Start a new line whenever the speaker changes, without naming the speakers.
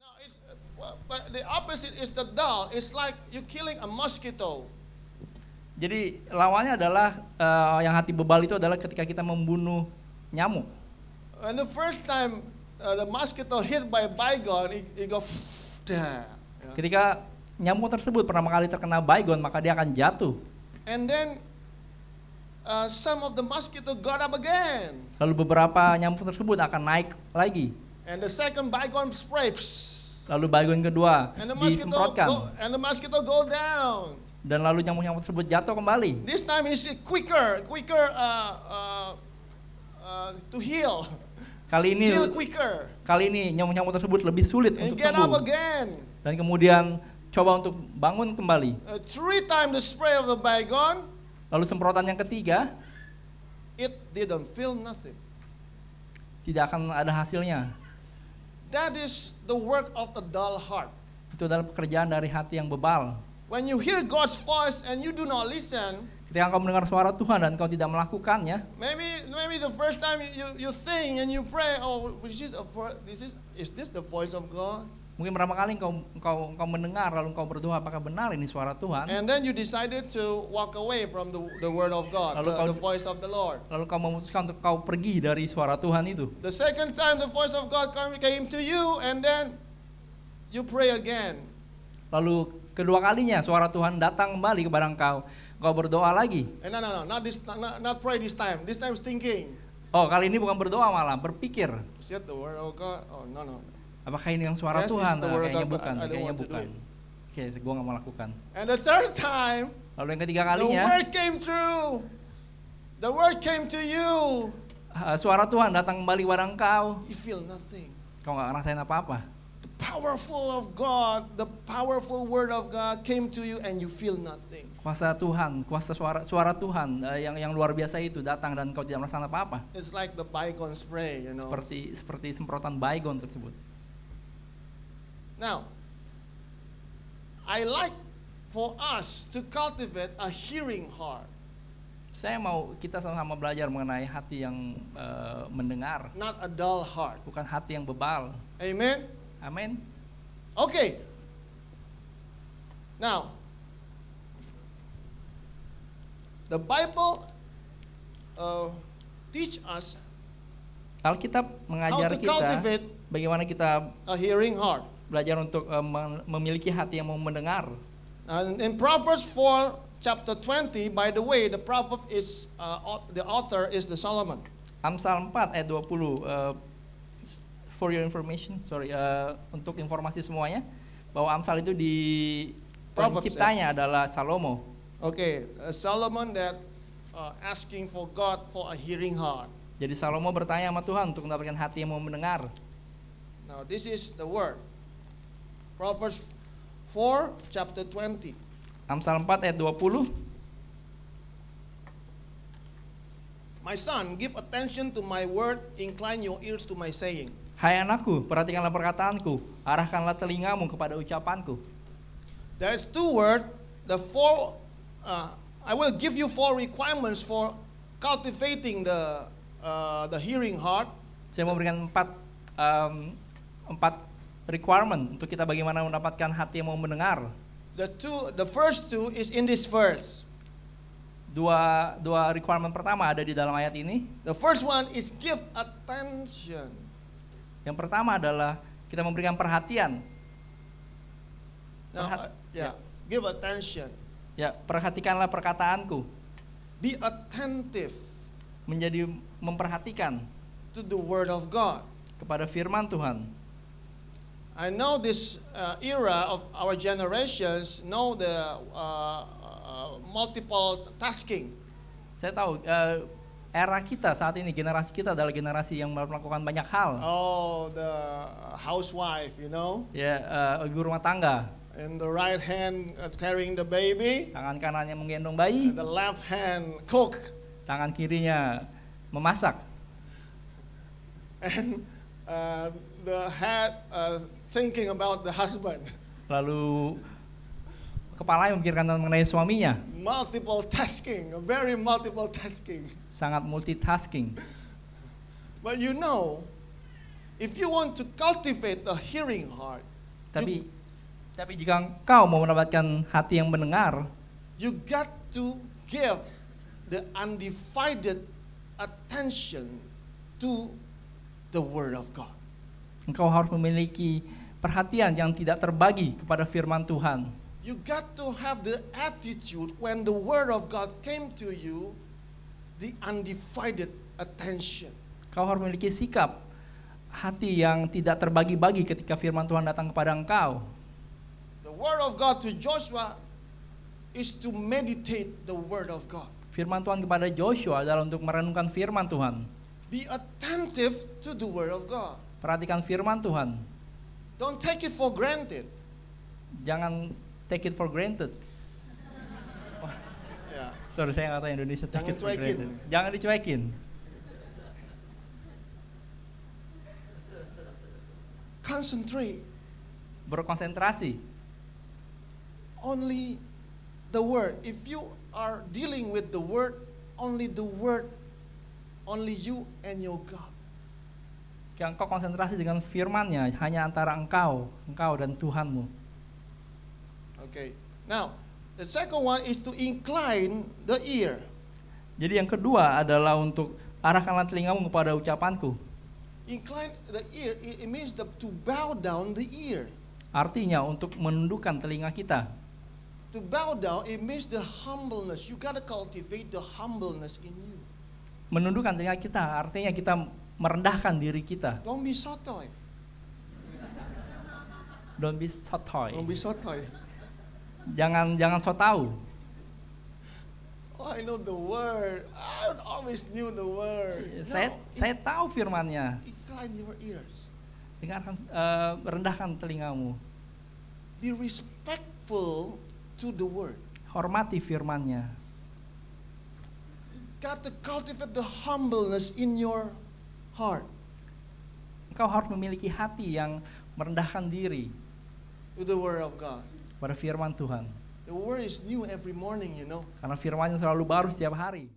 Now but the opposite is the dull. It's like you killing a mosquito.
Jadi lawannya adalah yang hati bebal itu adalah ketika kita membunuh nyamuk.
And the first time the mosquito hit by a baygon, it go there.
Ketika nyamuk tersebut pertama kali terkena baygon, maka dia akan jatuh.
And then some of the mosquito got up again.
Lalu beberapa nyamuk tersebut akan naik lagi.
And the second baygon spray.
Lalu baygon kedua
And the
disemprotkan.
mosquito go down.
Dan lalu nyamuk-nyamuk tersebut jatuh kembali.
This time is quicker to heal.
Kali ini nyamuk-nyamuk tersebut lebih sulit
And
untuk
get up
sembuh.
again.
Dan kemudian coba untuk bangun kembali.
3 times the spray of the baygon,
Lalu semprotan yang ketiga,
it didn't feel nothing.
tidak akan ada hasilnya.
That is the work of the dull heart.
Itu adalah pekerjaan dari hati yang bebal.
When you hear God's voice and you do not listen,
Ketika engkau mendengar suara Tuhan dan engkau tidak melakukannya,
maybe the first time you think and you pray, oh, is this the voice of God?
mungkin pertama kali engkau mendengar lalu engkau berdoa, apakah benar ini suara Tuhan?
And then you decided to walk away from the word of God, the voice of the Lord.
Lalu kau memutuskan untuk kau pergi dari suara Tuhan itu.
The second time the voice of God came to you, and then you pray again.
Lalu kedua kalinya suara Tuhan datang kembali kepada engkau berdoa lagi.
And no, not pray this time. This time is thinking.
Oh, kali ini bukan berdoa, malah berpikir.
Is that the word of God? Oh, no.
Apakah ini yang suara
Yes,
Tuhan?
it's the word of
Kayaknya
God,
bukan,
but I don't
kayaknya
want to do
bukan.
it.
Oke, gue nggak mau lakukan.
And the third time,
Lalu yang ketiga
the
kalinya,
word came through. The word came to you.
suara Tuhan datang kembali kepada engkau.
You feel nothing.
Kau nggak ngerasain apa-apa.
The powerful of God, the powerful word of God came to you, and you feel nothing.
Kuasa Tuhan, kuasa suara Tuhan yang luar biasa itu datang dan kau tidak merasakan apa-apa.
It's like the baygon spray, you know.
Seperti semprotan baygon tersebut.
Now, I like for us to cultivate a hearing heart,
Saya mau kita sama-sama belajar mengenai hati yang mendengar,
not a dull heart.
bukan hati yang bebal.
Amen?
Amin.
Okay. Now, the Bible teach us
Alkitab
how
mengajar
to
kita
cultivate
bagaimana kita
a hearing heart.
belajar untuk memiliki hati yang mau mendengar.
And in Proverbs 4, chapter 20, by the way, the prophet is the author is the Solomon.
Amsal 4 ayat 20, for your information, untuk informasi semuanya, bahwa Amsal itu penciptanya adalah Salomo.
Okay, Solomon that asking for God for a hearing heart.
Jadi Salomo bertanya sama Tuhan untuk mendapatkan hati yang mau mendengar.
Now this is the word. Proverbs 4, chapter 20.
Amsal 4 ayat 20.
My son, give attention to my word, incline your ears to my saying.
Hai anakku, perhatikanlah perkataanku, arahkanlah telingamu kepada ucapanku.
There's 2 words. I will give you 4 requirements for cultivating the hearing heart.
Saya mau berikan 4 requirement untuk kita bagaimana mendapatkan hati yang mau mendengar.
The first 2 is in this verse.
Dua requirement pertama ada di dalam ayat ini.
The first one is give attention.
Yang pertama adalah kita memberikan perhatian.
Now, give attention.
Ya, perhatikanlah perkataanku.
Be attentive
Menjadi memperhatikan
to the word of God.
kepada firman Tuhan.
I know this era of our generations know the multiple tasking.
Saya tahu era kita saat ini, generasi kita adalah generasi yang melakukan banyak hal.
Oh, the housewife, you know.
Ya, ibu rumah tangga.
In the right hand carrying the baby.
Tangan kanannya menggendong bayi.
And the left hand cook.
Tangan kirinya memasak.
And the head thinking about the husband.
Lalu kepala yang memikirkan mengenai suaminya.
Multiple tasking, very multiple tasking.
Sangat multitasking.
But you know, if you want to cultivate a hearing heart,
Tapi jika engkau mau mendapatkan hati yang mendengar,
you got to give the undivided attention to the Word of God.
engkau harus memiliki perhatian yang tidak terbagi kepada firman Tuhan.
You got to have the attitude when the Word of God came to you, the undivided attention.
Kau harus memiliki sikap hati yang tidak terbagi-bagi ketika firman Tuhan datang kepada engkau.
The Word of God to Joshua is to meditate the Word of God.
Firman Tuhan kepada Joshua adalah untuk merenungkan firman Tuhan.
Be attentive to the Word of God.
Perhatikan firman Tuhan.
Don't take it for granted.
Jangan take it for granted.
Yeah.
Sorry, saya nggak tahu Indonesia take
Jangan
it for
cuekin.
granted. Jangan dicuekin.
Concentrate.
Berkonsentrasi.
Only the Word. If you are dealing with the Word, only the Word, only you and your God.
Jika engkau konsentrasi dengan firman-Nya, hanya antara engkau dan Tuhanmu.
Okay. Now, the second one is to incline the ear.
Jadi yang kedua adalah untuk arahkanlah telingamu kepada ucapanku.
Incline the ear, it means to bow down the ear.
Artinya untuk menundukkan telinga kita.
To bow down, it means the humbleness. You got to cultivate the humbleness in you.
Menundukkan telinga kita artinya kita merendahkan diri kita.
Don't be sotoy.
Don't be sotoy.
Don't be sotoy.
Jangan so tahu.
Oh, I know the word. I always knew the word.
Saya tahu firman-Nya.
Incline your ears.
Dengarkan, rendahkan telingamu.
Be respectful to the word.
Hormati firman-Nya.
Got to cultivate the humbleness in your heart.
Engkau harus memiliki hati yang merendahkan diri
To the word of God.
pada firman Tuhan.
The word is new every morning, you know.
Karena firman-Nya selalu baru setiap hari.